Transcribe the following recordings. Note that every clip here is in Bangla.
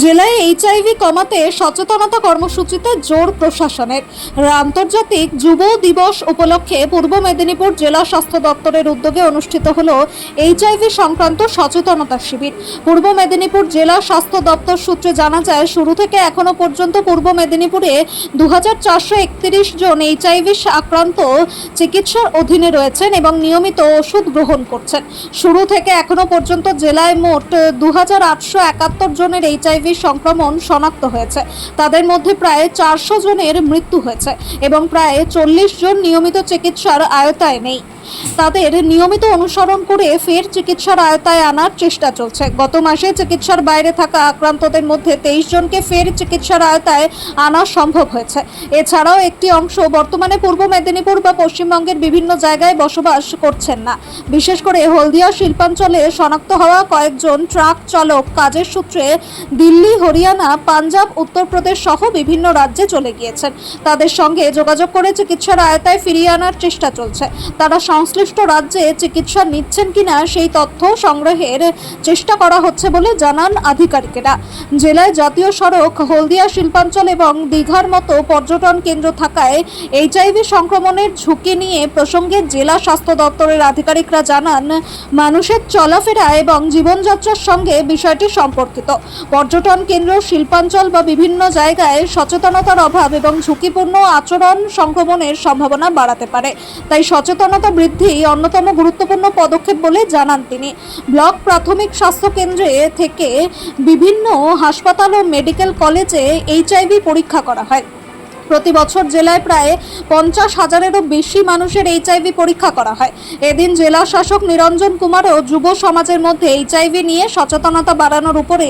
জেলায় এইচআইভি কমাতে সচেতনতা কর্মসূচিতে জোর প্রশাসনের। আন্তর্জাতিক যুব দিবস উপলক্ষে পূর্ব মেদিনীপুর জেলা স্বাস্থ্য দপ্তরের উদ্যোগে অনুষ্ঠিত হলো এইচআইভি সংক্রান্ত সচেতনতা শিবির। পূর্ব মেদিনীপুর জেলা স্বাস্থ্য দপ্তর সূত্রে জানা যায়, শুরু থেকে এখনো পর্যন্ত পূর্ব মেদিনীপুরে 2431 জন এইচআইভি আক্রান্ত চিকিৎসার অধীনে রয়েছেন এবং নিয়মিত ওষুধ গ্রহণ করছেন। শুরু থেকে এখনো পর্যন্ত জেলায় মোট 2871 জনের এইচআইভি সংক্রমণ শনাক্ত হয়েছে। তাদের মধ্যে প্রায় 400 জনের মৃত্যু হয়েছে এবং প্রায় 40 জন নিয়মিত চিকিৎসার আওতায় নেই। তাদের নিয়মিত অনুসরণ করে ফের চিকিৎসার আওতায় আনার চেষ্টা চলছে। গত মাসে চিকিৎসার বাইরে থাকা আক্রান্তদের মধ্যে 23 জনকে ফের চিকিৎসার আওতায় আনা সম্ভব হয়েছে। এছাড়াও একটি অংশ বর্তমানে পূর্ব মেদিনীপুর বা পশ্চিমবঙ্গের বিভিন্ন জায়গায় বসবাস করছেন না। বিশেষ করে হলদিয়া শিল্পাঞ্চলে শনাক্ত হওয়া কয়েকজন ট্রাক চালক কাজের সূত্রে দিল্লি, হরিয়ানা, পাঞ্জাব, উত্তরপ্রদেশ সহ বিভিন্ন রাজ্যে চলে গিয়েছেন। তাদের সঙ্গে যোগাযোগ করে চিকিৎসার আওতায় ফিরিয়ে আনার চেষ্টা চলছে। তারা সংশ্লিষ্ট রাজ্যে চিকিৎসা নিচ্ছেন কিনা সেই তথ্য সংগ্রহের চেষ্টা করা হচ্ছে বলে জানান আধিকারিকেরা। জেলায় জাতীয় সড়ক, হলদিয়া শিল্পাঞ্চল এবং দীঘার মতো পর্যটন কেন্দ্র থাকায় এইচআইভি সংক্রমণের ঝুঁকি নিয়ে প্রসঙ্গে জেলা স্বাস্থ্য দপ্তরের আধিকারিকরা জানান, মানুষের চলাফেরা এবং জীবনযাত্রার সঙ্গে বিষয়টি সম্পর্কিত। পর্যটন কেন্দ্র, শিল্পাঞ্চল বা বিভিন্ন জায়গায় সচেতনতার অভাব এবং ঝুঁকিপূর্ণ আচরণ সংক্রমণের সম্ভাবনা বাড়াতে পারে। তাই সচেতনতা বৃদ্ধি অন্যতম গুরুত্বপূর্ণ পদক্ষেপ বলে জানান তিনি। ব্লক প্রাথমিক স্বাস্থ্য কেন্দ্রে থেকে বিভিন্ন হাসপাতাল ও মেডিকেল কলেজে এইচআইভি পরীক্ষা করা হয়। প্রতি বছর জেলায় প্রায় 50,000-এরও বেশি মানুষের এইচআইভি পরীক্ষা করা হয়। এদিন জেলা শাসক নিরঞ্জন কুমারও যুব সমাজের মধ্যে এইচআইভি নিয়ে সচেতনতা বাড়ানোর উপরে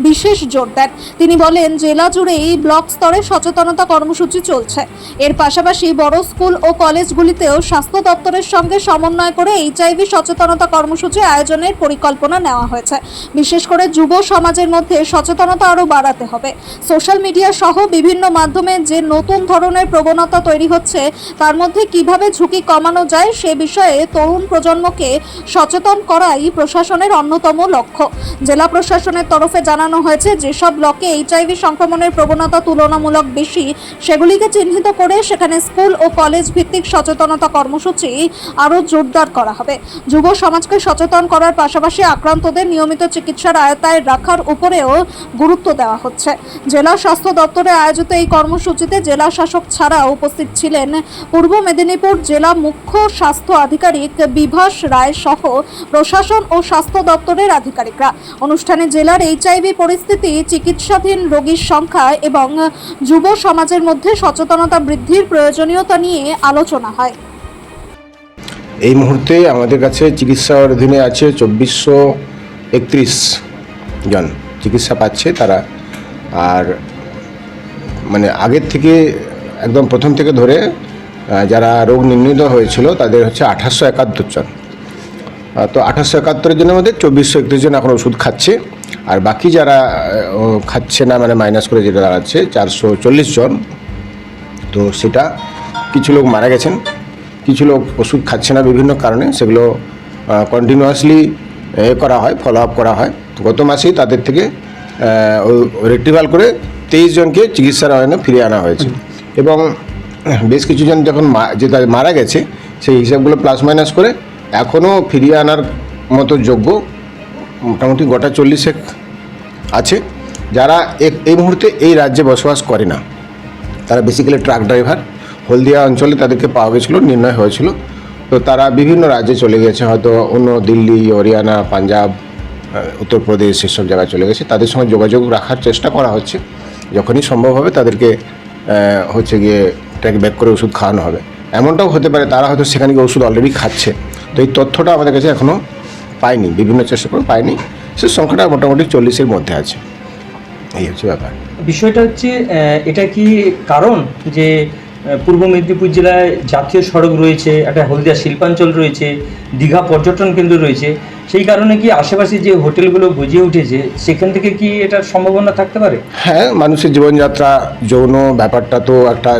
বিশেষ জোর দেন। তিনি বলেন, জেলা জুড়েই ব্লক স্তরে সচেতনতা কর্মসূচি চলছে। এর পাশাপাশি বড় স্কুল ও কলেজগুলিতেও স্বাস্থ্য দপ্তরের সঙ্গে সমন্বয় করে এইচআইভি সচেতনতা কর্মসূচি আয়োজনের পরিকল্পনা নেওয়া হয়েছে। বিশেষ করে যুব সমাজের মধ্যে সচেতনতা আরও বাড়াতে হবে। সোশ্যাল মিডিয়া সহ বিভিন্ন মাধ্যমে যে নতুন ধরনের প্রবণতা তৈরি হচ্ছে, তার মধ্যে কিভাবে ঝুঁকি কমানো যায় সে বিষয়ে তরুণ প্রজন্মকে সচেতন করাই প্রশাসনের অন্যতম লক্ষ্য। জেলা প্রশাসনের তরফে জানানো হয়েছে, যেসব ব্লকে এইচআইভি সংক্রমণের প্রবণতা তুলনামূলক বেশি, সেগুলিকে চিহ্নিত করে সেখানে স্কুল ও কলেজ ভিত্তিক সচেতনতা কর্মসূচি আরও জোরদার করা হবে। যুব সমাজকে সচেতন করার পাশাপাশি আক্রান্তদের নিয়মিত চিকিৎসার আওতায় রাখার উপরেও গুরুত্ব দেওয়া হচ্ছে। জেলা স্বাস্থ্য দপ্তরে আয়োজিত এই কর্মসূচিতে জেলা শাসক ছাড়াও উপস্থিত ছিলেন পূর্ব মেদিনীপুর জেলা মুখ্য স্বাস্থ্য আধিকারিক বিভাস রায় সহ প্রশাসন ও স্বাস্থ্য দপ্তরের আধিকারিকরা। অনুষ্ঠানে জেলার এইচআইভি পরিস্থিতি, চিকিৎসাধীন রোগীর সংখ্যা এবং যুব সমাজের মধ্যে সচেতনতা বৃদ্ধির প্রয়োজনীয়তা নিয়ে আলোচনা হয়। এই মুহূর্তে আমাদের কাছে চিকিৎসার অধীনে আছে 2431 জন চিকিৎসা পাচ্ছে তারা। আর মানে আগের থেকে একদম প্রথম থেকে ধরে যারা রোগ নির্ণীত হয়েছিল তাদের হচ্ছে 2871 জন। তো 2871 জনের মধ্যে 2431 জন এখন ওষুধ খাচ্ছে। আর বাকি যারা খাচ্ছে না, মানে মাইনাস করে যেটা দাঁড়াচ্ছে 440 জন। তো সেটা কিছু লোক মারা গেছেন, কিছু লোক ওষুধ খাচ্ছে না বিভিন্ন কারণে, সেগুলো কন্টিনিউয়াসলি করা হয়, ফলো আপ করা হয়। গত মাসেই তাদের থেকে রেক্টিফাল করে 23 জনকে চিকিৎসার আওতায় ফিরিয়ে আনা হয়েছে এবং বেশ কিছুজন যখন যেটা মারা গেছে সেই হিসাবগুলো প্লাস মাইনাস করে এখনও ফিরিয়ে আনার মতো যোগ্য মোটামুটি গোটা 40 আছে, যারা এই মুহূর্তে এই রাজ্যে বসবাস করে না। তারা বেসিক্যালি ট্রাক ড্রাইভার। হলদিয়া অঞ্চলে তাদেরকে পাওয়া গেছিলো, নির্ণয় হয়েছিল। তো তারা বিভিন্ন রাজ্যে চলে গেছে, হয়তো অন্য দিল্লি, হরিয়ানা, পাঞ্জাব, উত্তরপ্রদেশ এসব জায়গায় চলে গেছে। তাদের সঙ্গে যোগাযোগ রাখার চেষ্টা করা হচ্ছে। যখনই সম্ভব হবে তাদেরকে হচ্ছে গিয়ে ট্র্যাক ব্যাক করে ওষুধ খাওয়ানো হবে। এমনটাও হতে পারে তারা হয়তো সেখানে গিয়ে ওষুধ অলরেডি খাচ্ছে। তো এই তথ্যটা আমাদের কাছে এখনও পাইনি, বিভিন্ন চেষ্টা করে পাইনি। সে সংখ্যাটা মোটামুটি 40-এর মধ্যে আছে। এই হচ্ছে ব্যাপার। বিষয়টা হচ্ছে, এটা কি কারণ যে পূর্ব মেদিনীপুর জেলায় জাতীয় সড়ক রয়েছে, একটা হলদিয়া শিল্পাঞ্চল রয়েছে, দীঘা পর্যটন কেন্দ্র রয়েছে, সেই কারণে কি আশেপাশে যে হোটেলগুলো গজিয়ে উঠেছে সেখান থেকে কি এটার সম্ভাবনা থাকতে পারে? হ্যাঁ, মানুষের জীবনযাত্রা, যৌন ব্যাপারটা তো একটা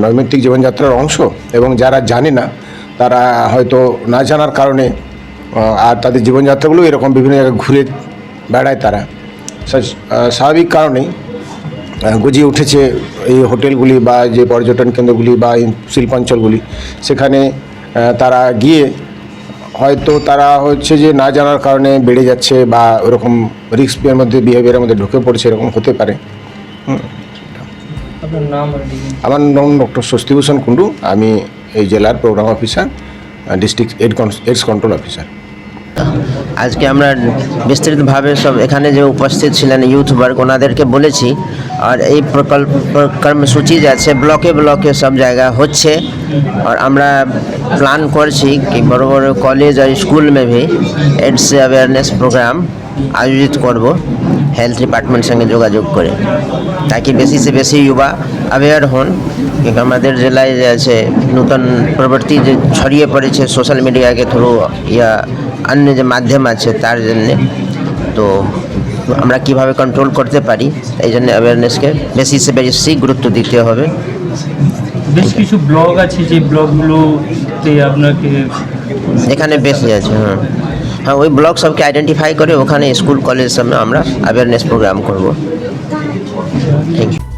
নৈমিত্তিক জীবনযাত্রার অংশ এবং যারা জানে না তারা হয়তো না জানার কারণে আর তাদের জীবনযাত্রাগুলো এরকম বিভিন্ন জায়গায় ঘুরে বেড়ায় তারা। স্বাভাবিক কারণেই গজিয়ে উঠেছে এই হোটেলগুলি বা যে পর্যটন কেন্দ্রগুলি বা এই শিল্পাঞ্চলগুলি। সেখানে তারা গিয়ে হয়তো তারা হচ্ছে যে না জানার কারণে বেড়ে যাচ্ছে বা ওরকম রিস্কের মধ্যে বিহেভিয়ারের মধ্যে ঢুকে পড়ছে, এরকম হতে পারে। আপনার নাম আর ডিগ্রি? আমার নাম ডক্টর স্বস্তিভূষণ কুণ্ডু, আমি এই জেলার programme officer, district AIDS control officer. আজকে আমরা বিস্তৃতভাবে সব এখানে যে উপস্থিত ছিলেন ইউথ ওয়ার্ক ওনাদেরকে বলেছি, আর এই প্রকল্প কর্মসূচি যাচ্ছে ব্লকে ব্লকে সব জায়গা হচ্ছে। और আমরা প্ল্যান করছি कि বড় বড় কলেজ আর স্কুল में भी एड्स अवेयरनेस प्रोग्राम आयोजित করব হেলথ ডিপার্টমেন্ট সঙ্গে যোগাযোগ করে, তাকি বেশি से বেশি युवा अवेयर হন। কিন্তু আমাদের জেলায় যে আছে নতুন প্রবৃত্তি যে ছড়িয়ে পড়েছে সোশ্যাল মিডিয়া के থ্রু या अन्य যে মাধ্যম আছে তার জন্য, তো আমরা কিভাবে কন্ট্রোল করতে পারি এই জন্য অ্যাওয়ারনেসকে বেশি से বেশি গুরুত্ব দিতে হবে। বেশ কিছু ব্লগ আছে যে ব্লগগুলোতে আপনাকে এখানে বেশি আছে। হ্যাঁ ওই ব্লগ সবকে আইডেন্টিফাই করে ওখানে স্কুল কলেজ সব আমরা অ্যাওয়ারনেস প্রোগ্রাম করব। Thank you.